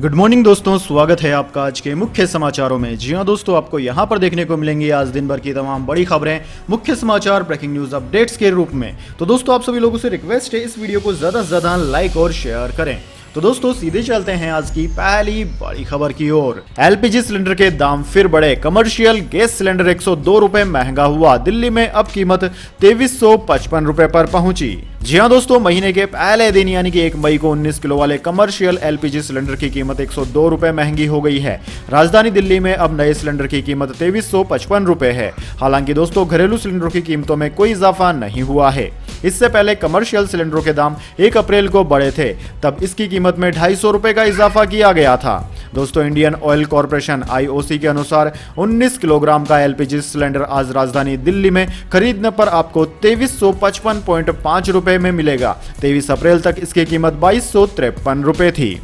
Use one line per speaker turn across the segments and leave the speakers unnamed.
Good morning दोस्तों, स्वागत है आपका आज के मुख्य समाचारों में। जी हां दोस्तों, आपको यहां पर देखने को मिलेंगी आज दिन भर की तमाम बड़ी खबरें, मुख्य समाचार, ब्रेकिंग न्यूज अपडेट्स के रूप में। तो दोस्तों, आप सभी लोगों से रिक्वेस्ट है इस वीडियो को ज्यादा से ज्यादा लाइक और शेयर करें। तो दोस्तों, सीधे चलते हैं आज की पहली बड़ी खबर की ओर। एलपीजी सिलेंडर के दाम फिर बढ़े। कमर्शियल गैस सिलेंडर 102 रुपए महंगा हुआ। दिल्ली में अब कीमत 2355 रुपए पर पहुंची। जी हां दोस्तों, महीने के पहले दिन यानी कि 1 मई को 19 किलो वाले कमर्शियल एलपीजी सिलेंडर की कीमत 102 रुपए महंगी हो गई है। राजधानी दिल्ली में अब नए सिलेंडर की कीमत 2355 रुपए है। हालांकि दोस्तों, घरेलू सिलेंडरों की कीमतों में कोई इजाफा नहीं हुआ है। इससे पहले कमर्शियल सिलेंडरों के दाम 1 अप्रैल को बढ़े थे, तब इसकी कीमत में 250 रुपए का इजाफा किया गया था। दोस्तों, इंडियन ऑयल कॉर्पोरेशन (आईओसी) के अनुसार 19 किलोग्राम का एलपीजी सिलेंडर आज राजधानी दिल्ली में खरीदने पर आपको 2355.5 रुपए में मिलेगा। 23 अप्रैल तक इसकी कीमत 2253 रुपए थी।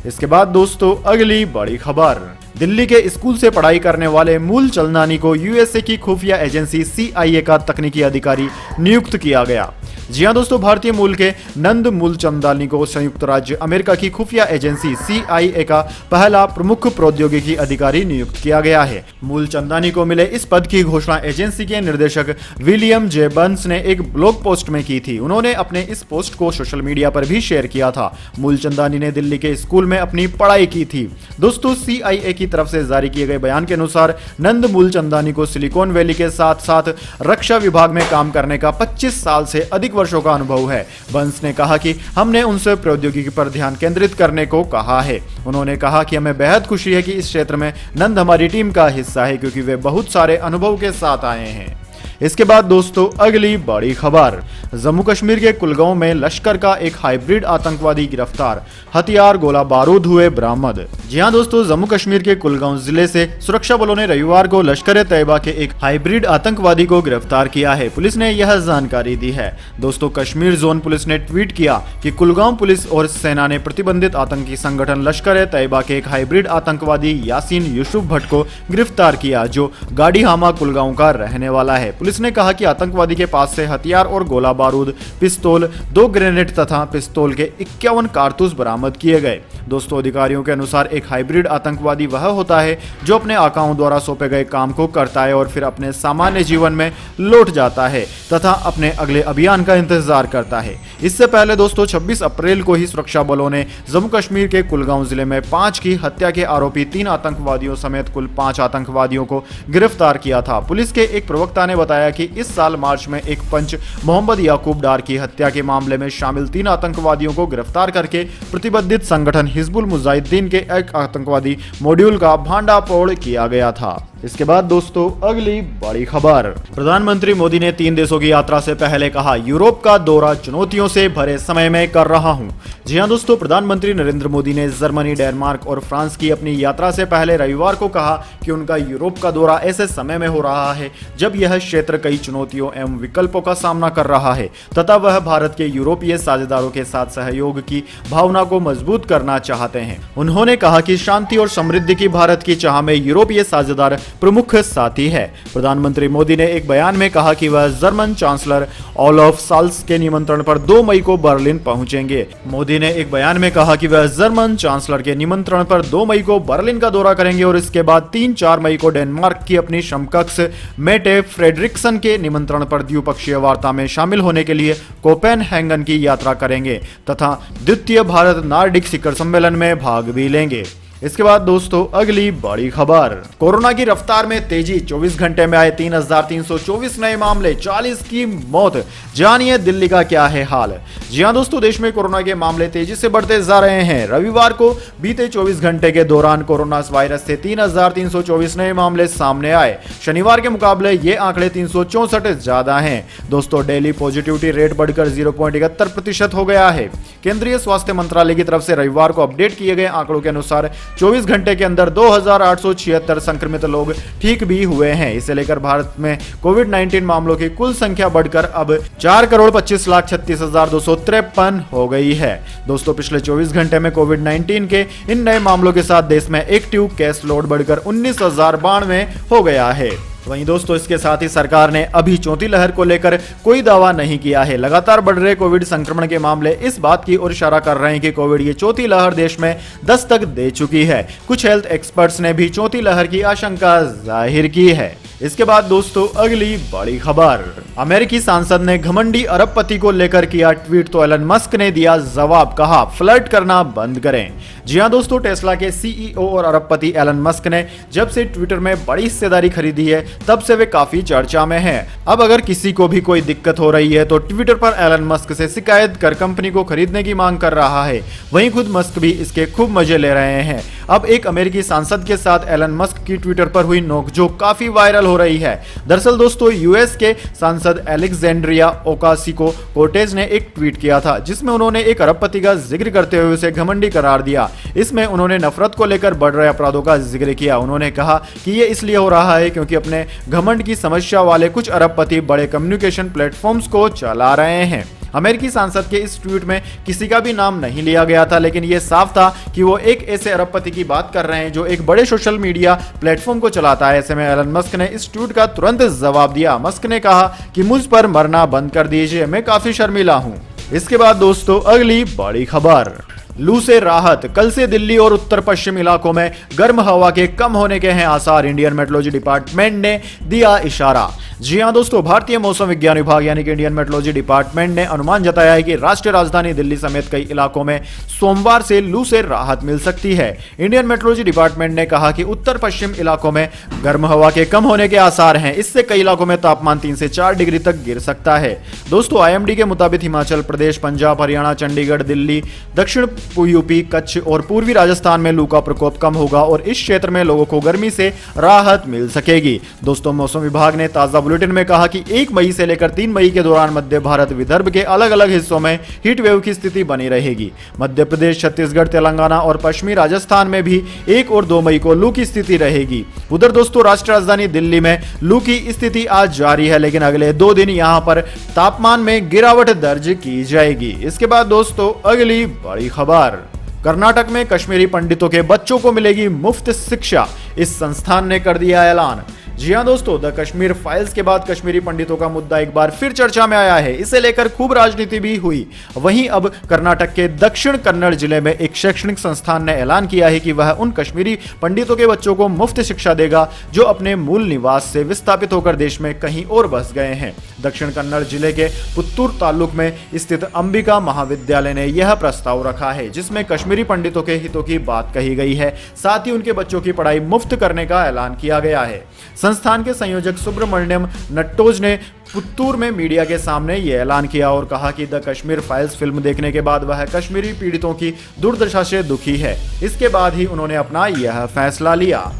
इसके बाद दोस्तों, अगली बड़ी खबर। दिल्ली के स्कूल से पढ़ाई करने वाले मूल चंदानी को यूएसए की खुफिया एजेंसी सीआईए का तकनीकी अधिकारी नियुक्त किया गया। जी हां दोस्तों, भारतीय मूल के नंद मूलचंदानी को संयुक्त राज्य अमेरिका की खुफिया एजेंसी सीआईए का पहला प्रमुख प्रौद्योगिकी अधिकारी नियुक्त किया गया है। मूलचंदानी को मिले इस पद की घोषणा एजेंसी के निदेशक विलियम जे बर्न्स ने एक ब्लॉग पोस्ट में की थी। उन्होंने अपने इस पोस्ट को सोशल मीडिया पर भी शेयर किया था। मूलचंदानी ने दिल्ली के स्कूल में अपनी पढ़ाई की थी। दोस्तों, सीआईए की तरफ से जारी किए गए बयान के अनुसार नंद मूलचंदानी को सिलिकॉन वैली के साथ साथ रक्षा विभाग में काम करने का 25 साल से अधिक वर्षों का अनुभव है। बंस ने कहा कि हमने उनसे प्रौद्योगिकी पर ध्यान केंद्रित करने को कहा है। उन्होंने कहा कि हमें बेहद खुशी है कि इस क्षेत्र में नंद हमारी टीम का हिस्सा है, क्योंकि वे बहुत सारे अनुभव के साथ आए हैं। इसके बाद दोस्तों, अगली बड़ी खबर। जम्मू कश्मीर के कुलगांव में लश्कर का एक हाइब्रिड आतंकवादी गिरफ्तार। हथियार, गोला बारूद हुए बरामद। जी हां दोस्तों, जम्मू कश्मीर के कुलगांव जिले से सुरक्षा बलों ने रविवार को लश्कर ए तैयबा के एक हाइब्रिड आतंकवादी को गिरफ्तार किया है। पुलिस ने यह जानकारी दी है। दोस्तों, कश्मीर जोन पुलिस ने ट्वीट किया कि कुलगांव पुलिस और सेना ने प्रतिबंधित आतंकी संगठन लश्कर ए तैयबा के एक हाइब्रिड आतंकवादी यासीन यूसुफ भट्ट को गिरफ्तार किया, जो गाड़ीहामा कुलगांव का रहने वाला है। पुलिस ने कहा कि आतंकवादी के पास से हथियार और गोला बारूद, पिस्तौल, 2 ग्रेनेड तथा पिस्तौल के 51 कारतूस बरामद किए गए। दोस्तों, अधिकारियों के अनुसार एक हाइब्रिड आतंकवादी वह होता है जो अपने आकाओं द्वारा सौंपे गए काम को करता है और फिर अपने सामान्य जीवन में लौट जाता है तथा अपने अगले अभियान का इंतजार करता है। इससे पहले दोस्तों, 26 अप्रैल को ही सुरक्षा बलों ने जम्मू कश्मीर के कुलगांव जिले में 5 की हत्या के आरोपी 3 आतंकवादियों समेत कुल 5 आतंकवादियों को गिरफ्तार किया था। पुलिस के एक प्रवक्ता ने बताया कि इस साल मार्च में एक पंच मोहम्मद याकूब डार की हत्या के मामले में शामिल 3 आतंकवादियों को गिरफ्तार करके प्रतिबंधित संगठन हिजबुल मुजाहिदीन के एक आतंकवादी मॉड्यूल का भांडाफोड़ किया गया था। इसके बाद दोस्तों, अगली बड़ी खबर। प्रधानमंत्री मोदी ने 3 देशों की यात्रा से पहले कहा, यूरोप का दौरा चुनौतियों से भरे समय में कर रहा हूं। जी हां दोस्तों, प्रधानमंत्री नरेंद्र मोदी ने जर्मनी, डेनमार्क और फ्रांस की अपनी यात्रा से पहले रविवार को कहा कि उनका यूरोप का दौरा ऐसे समय में हो रहा है जब यह क्षेत्र कई चुनौतियों एवं विकल्पों का सामना कर रहा है तथा वह भारत के यूरोपीय साझेदारों के साथ सहयोग की भावना को मजबूत करना चाहते हैं। उन्होंने कहा कि शांति और समृद्धि की भारत की चाह में यूरोपीय साझेदार प्रमुख साथी है। प्रधानमंत्री मोदी ने एक बयान में कहा कि वह जर्मन चांसलर ओलाफ शॉल्ज के निमंत्रण पर 2 मई को बर्लिन पहुंचेंगे। मोदी ने एक बयान में कहा कि वह जर्मन चांसलर के निमंत्रण पर 2 मई को बर्लिन का दौरा करेंगे और इसके बाद 3-4 मई को डेनमार्क की अपनी समकक्ष मेटे फ्रेडरिक्सन के निमंत्रण पर द्विपक्षीय वार्ता में शामिल होने के लिए कोपेनहेगन की यात्रा करेंगे तथा द्वितीय भारत नार्डिक शिखर सम्मेलन में भाग भी लेंगे। इसके बाद दोस्तों, अगली बड़ी खबर। कोरोना की रफ्तार में तेजी। 24 घंटे में आए 3,324 नए मामले, 40 की मौत। जानिए दिल्ली का क्या है हाल। जी हां दोस्तों, देश में कोरोना के मामले तेजी से बढ़ते जा रहे हैं। रविवार को बीते 24 घंटे के दौरान कोरोना वायरस से 3,324 नए मामले सामने आए। शनिवार के मुकाबले ये आंकड़े 364 ज्यादा हैं। दोस्तों, डेली पॉजिटिविटी रेट बढ़कर 0.71% हो गया है। केंद्रीय स्वास्थ्य मंत्रालय की तरफ से रविवार को अपडेट किए गए आंकड़ों के अनुसार 24 घंटे के अंदर 2,876 संक्रमित लोग ठीक भी हुए हैं। इसे लेकर भारत में कोविड-19 मामलों की कुल संख्या बढ़कर अब 4,25,36,253 हो गई है। दोस्तों, पिछले 24 घंटे में कोविड-19 के इन नए मामलों के साथ देश में एक्टिव केस लोड बढ़कर 19,092 हो गया है। वहीं दोस्तों इसके साथ ही सरकार ने अभी चौथी लहर को लेकर कोई दावा नहीं किया है। लगातार बढ़ रहे कोविड संक्रमण के मामले इस बात की ओर इशारा कर रहे हैं कि कोविड की चौथी लहर देश में दस्तक दे चुकी है। कुछ हेल्थ एक्सपर्ट्स ने भी चौथी लहर की आशंका जाहिर की है। इसके बाद दोस्तों अगली बड़ी खबर, अमेरिकी सांसद ने घमंडी अरबपति को लेकर किया ट्वीट तो एलन मस्क ने दिया जवाब, कहा फ्लर्ट करना बंद करें। जी हां दोस्तों, टेस्ला के सीईओ और अरबपति एलन मस्क ने जब से ट्विटर में बड़ी हिस्सेदारी खरीदी है तब से वे काफी चर्चा में हैं। अब अगर किसी को भी कोई दिक्कत हो रही है तो ट्विटर पर एलन मस्क से शिकायत कर कंपनी को खरीदने की मांग कर रहा है। वहीं खुद मस्क भी इसके खूब मजे ले रहे हैं। अब एक अमेरिकी सांसद के साथ एलन मस्क की ट्विटर पर हुई नोकझोंक काफी वायरल हो रही है। दरअसल दोस्तों यूएस के सांसद एलेक्जेंड्रिया ओकासियो-कोर्टेज ने एक ट्वीट किया था जिसमें उन्होंने एक अरबपति का जिक्र करते हुए उसे घमंडी करार दिया। इसमें उन्होंने नफरत को लेकर बढ़ रहे अपराधों का जिक्र किया। उन्होंने कहा कि ये इसलिए हो रहा है क्योंकि अपने घमंड की समस्या वाले कुछ अरबपति बड़े कम्युनिकेशन प्लेटफॉर्म्स को चला रहे हैं। अमेरिकी सांसद के इस ट्वीट में किसी का भी नाम नहीं लिया गया था, लेकिन यह साफ था कि वो एक ऐसे अरबपति की बात कर रहे हैं जो एक बड़े सोशल मीडिया प्लेटफॉर्म को चलाता है। ऐसे में एलन मस्क ने इस ट्वीट का तुरंत जवाब दिया। मस्क ने कहा कि मुझ पर मरना बंद कर दीजिए, मैं काफी शर्मिला हूं। इसके बाद दोस्तों अगली बड़ी खबर, लू से राहत, कल से दिल्ली और उत्तर पश्चिम इलाकों में गर्म हवा के कम होने के हैं आसार, इंडियन मेट्रोलॉजी डिपार्टमेंट ने दिया इशारा। जी हां दोस्तों, भारतीय मौसम विज्ञान विभाग यानी कि इंडियन मेट्रोलॉजी डिपार्टमेंट ने अनुमान जताया है कि राष्ट्रीय राजधानी दिल्ली समेत कई इलाकों में सोमवार से लू से राहत मिल सकती है। इंडियन मेट्रोलॉजी डिपार्टमेंट ने कहा कि उत्तर पश्चिम इलाकों में गर्म हवा के कम होने के आसार हैं। इससे कई इलाकों में तापमान 3 से 4 डिग्री तक गिर सकता है। दोस्तों आईएमडी के मुताबिक हिमाचल प्रदेश, पंजाब, हरियाणा, चंडीगढ़, दिल्ली, दक्षिण यूपी, कच्छ और पूर्वी राजस्थान में लू का प्रकोप कम होगा और इस क्षेत्र में लोगों को गर्मी से राहत मिल सकेगी। दोस्तों मौसम विभाग ने ताजा बुलेटिन में कहा कि 1 मई से लेकर 3 मई के दौरान मध्य भारत, विदर्भ के अलग अलग हिस्सों में हीट वेव की स्थिति बनी रहेगी। मध्य प्रदेश, छत्तीसगढ़, तेलंगाना और पश्चिमी राजस्थान में भी 1 और 2 मई को लू की स्थिति रहेगी। उधर दोस्तों राष्ट्रीय राजधानी दिल्ली में लू की स्थिति आज जारी है, लेकिन अगले 2 दिन यहां पर तापमान में गिरावट दर्ज की जाएगी। इसके बाद दोस्तों अगली बड़ी खबर, कर्नाटक में कश्मीरी पंडितों के बच्चों को मिलेगी मुफ्त शिक्षा, इस संस्थान ने कर दिया ऐलान। जी हां दोस्तों, द कश्मीर फाइल्स के बाद कश्मीरी पंडितों का मुद्दा एक बार फिर चर्चा में आया है। इसे लेकर खूब राजनीति भी हुई। वहीं अब कर्नाटक के दक्षिण कन्नड़ जिले में एक शैक्षणिक संस्थान ने ऐलान किया है कि वह उन कश्मीरी पंडितों के बच्चों को मुफ्त शिक्षा देगा जो अपने मूल निवास से विस्थापित होकर देश में कहीं और बस गए हैं। दक्षिण कन्नड़ जिले के पुत्तूर तालुक में स्थित अंबिका महाविद्यालय ने यह प्रस्ताव रखा है जिसमें कश्मीरी पंडितों के हितों की बात कही गई है। साथ ही उनके बच्चों की पढ़ाई मुफ्त करने का ऐलान किया गया है। संस्थान के संयोजक सुब्रमण्यम नट्टोज ने पुत्तूर में मीडिया के सामने यह ऐलान किया और कहा कि द कश्मीर फाइल्स फिल्म देखने के बाद वह कश्मीरी पीड़ितों की दुर्दशा से दुखी है। इसके बाद ही उन्होंने अपना यह फैसला लिया।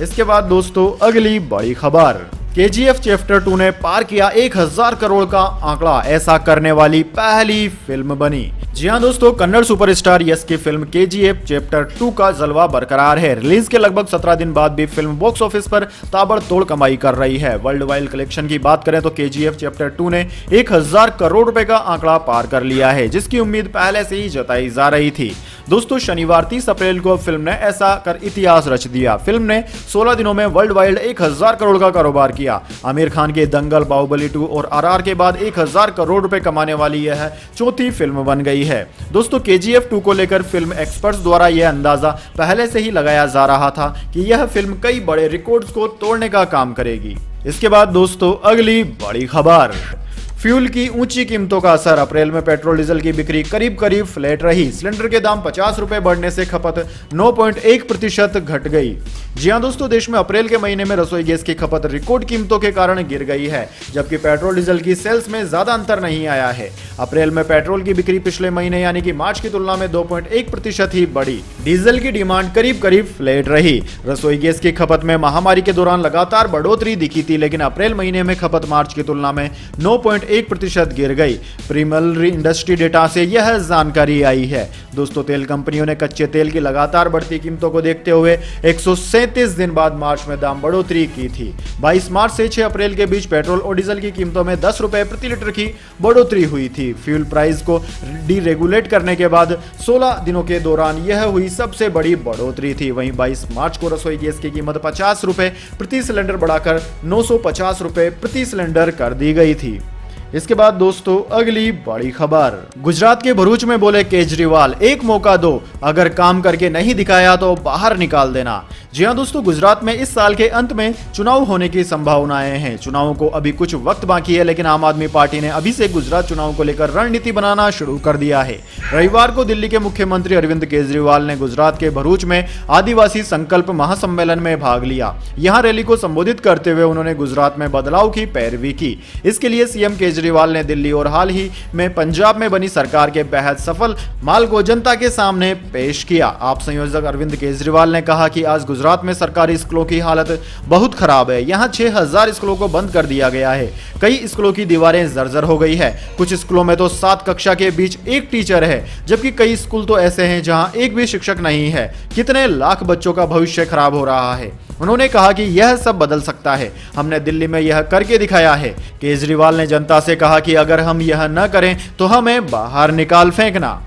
इसके बाद दोस्तों अगली बड़ी खबर, केजीएफ चैप्टर 2 ने पार किया 1000 करोड़ का आंकड़ा, ऐसा करने वाली पहली फिल्म बनी। जी हां दोस्तों, कन्नड़ सुपरस्टार यश की फिल्म केजीएफ चैप्टर 2 का जलवा बरकरार है। रिलीज के लगभग 17 दिन बाद भी फिल्म बॉक्स ऑफिस पर ताबड़तोड़ कमाई कर रही है। वर्ल्ड वाइड कलेक्शन की बात करें तो केजीएफ चैप्टर 2 ने 1000 करोड़ रुपए का आंकड़ा पार कर लिया है, जिसकी उम्मीद पहले से ही जताई जा रही थी। दोस्तों शनिवार 30 अप्रैल को फिल्म ने ऐसा कर इतिहास रच दिया। फिल्म ने 16 दिनों में वर्ल्ड वाइड 1000 करोड़ का कारोबार किया। आमिर खान के दंगल, बाहुबली 2 और आरआर के बाद 1000 करोड़ रुपए कमाने वाली यह चौथी फिल्म बन गई है। दोस्तों केजीएफ 2 को लेकर फिल्म एक्सपर्ट्स द्वारा यह अंदाजा पहले से ही लगाया जा रहा था कि यह फिल्म कई बड़े रिकॉर्ड्स को तोड़ने का काम करेगी। इसके बाद दोस्तों अगली बड़ी खबर, फ्यूल की ऊंची कीमतों का असर, अप्रैल में पेट्रोल डीजल की बिक्री करीब करीब फ्लैट रही। सिलेंडर के दाम 50 रुपए बढ़ने से खपत 9.1% घट गई। जी हां दोस्तों, देश में अप्रैल के महीने में रसोई गैस की खपत रिकॉर्ड कीमतों के कारण गिर गई है, जबकि पेट्रोल डीजल की सेल्स में ज्यादा अंतर नहीं आया है। अप्रैल में पेट्रोल की बिक्री पिछले महीने यानी कि मार्च की तुलना में 2.1% ही बढ़ी। डीजल की डिमांड करीब करीब फ्लैट रही। रसोई गैस की खपत में महामारी के दौरान लगातार बढ़ोतरी दिखी थी, लेकिन अप्रैल महीने में खपत मार्च की तुलना में 9.1 1% गिर गई। प्रीलिमिनरी इंडस्ट्री डेटा से यह जानकारी आई है। दोस्तों, तेल कंपनियों ने कच्चे तेल की लगातार बढ़ती कीमतों को देखते हुए 137 दिन बाद मार्च में दाम बढ़ोतरी की थी। 22 मार्च से 6 अप्रैल के बीच पेट्रोल और डीजल की कीमतों में 10 रुपए प्रति लीटर की बढ़ोतरी हुई थी। फ्यूल प्राइस को डीरेगुलेट करने के बाद 16 दिनों के दौरान यह हुई सबसे बड़ी बढ़ोतरी थी। वहीं 22 मार्च को रसोई गैस की कीमत 50 रुपए प्रति सिलेंडर बढ़ाकर 950 रुपए प्रति सिलेंडर कर दी गई थी। इसके बाद दोस्तों, अगली बड़ी खबर। गुजरात के भरूच में बोले केजरीवाल, एक मौका दो, अगर काम करके नहीं दिखाया तो बाहर निकाल देना। जी हां दोस्तों, गुजरात में इस साल के अंत में चुनाव होने की संभावनाएं हैं। चुनावों को अभी कुछ वक्त बाकी है, लेकिन आम आदमी पार्टी ने अभी से गुजरात चुनाव को लेकर रणनीति बनाना शुरू कर दिया है। रविवार को दिल्ली के मुख्यमंत्री अरविंद केजरीवाल ने गुजरात के भरूच में आदिवासी संकल्प महासम्मेलन में भाग लिया। यहां रैली को संबोधित करते हुए उन्होंने गुजरात में बदलाव की पैरवी की। इसके लिए सीएम केजरीवाल ने दिल्ली और हाल ही में पंजाब में बनी सरकार के बेहद सफल माल को जनता के सामने पेश किया। आप संयोजक अरविंद केजरीवाल ने कहा कि आज गुजरात में सरकारी स्कूलों की हालत बहुत खराब है। यहां 6000 स्कूलों को बंद कर दिया गया है। कई स्कूलों की दीवारें जर्जर हो गई है। कुछ स्कूलों में तो 7 कक्षा के बीच एक टीचर है, जबकि कई स्कूल तो ऐसे हैं जहां एक भी शिक्षक नहीं है। कितने लाख बच्चों का भविष्य खराब हो रहा है। उन्होंने कहा कि यह सब बदल सकता है, हमने दिल्ली में यह करके दिखाया है। केजरीवाल ने जनता से कहा कि अगर हम यह न करें तो हमें बाहर निकाल फेंकना।